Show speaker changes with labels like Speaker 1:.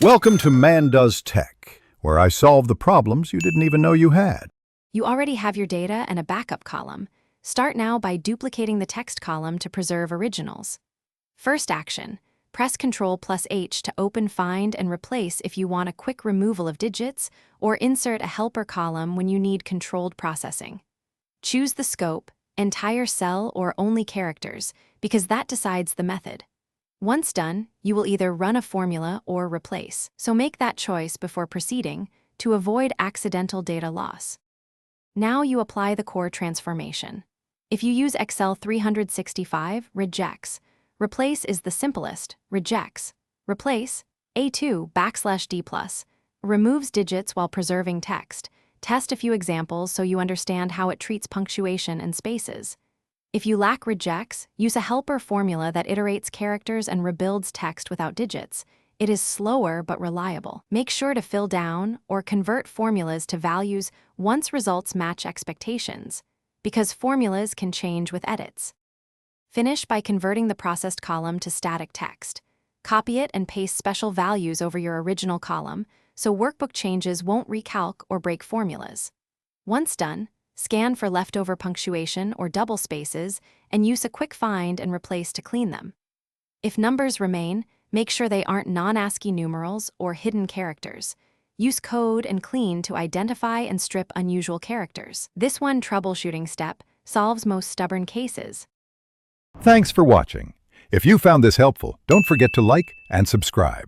Speaker 1: Welcome to Man Does Tech, where I solve the problems you didn't even know you had.
Speaker 2: You already have your data and a backup column. Start now by duplicating the text column to preserve originals. First action, press Ctrl+H to open, find, and replace if you want a quick removal of digits, or insert a helper column when you need controlled processing. Choose the scope, entire cell or only characters, because that decides the method. Once done, you will either run a formula or replace, so make that choice before proceeding to avoid accidental data loss. Now you apply the core transformation. If you use Excel 365, rejects. Replace is the simplest, rejects. Replace, A2\D+, removes digits while preserving text. Test a few examples so you understand how it treats punctuation and spaces. If you lack rejects, use a helper formula that iterates characters and rebuilds text without digits. It is slower but reliable. Make sure to fill down or convert formulas to values once results match expectations, because formulas can change with edits. Finish by converting the processed column to static text. Copy it and paste special values over your original column, so workbook changes won't recalc or break formulas. Once done, scan for leftover punctuation or double spaces and use a quick find and replace to clean them. If numbers remain, make sure they aren't non-ASCII numerals or hidden characters. Use code and clean to identify and strip unusual characters. This one troubleshooting step solves most stubborn cases.
Speaker 1: Thanks for watching. If you found this helpful, don't forget to like and subscribe.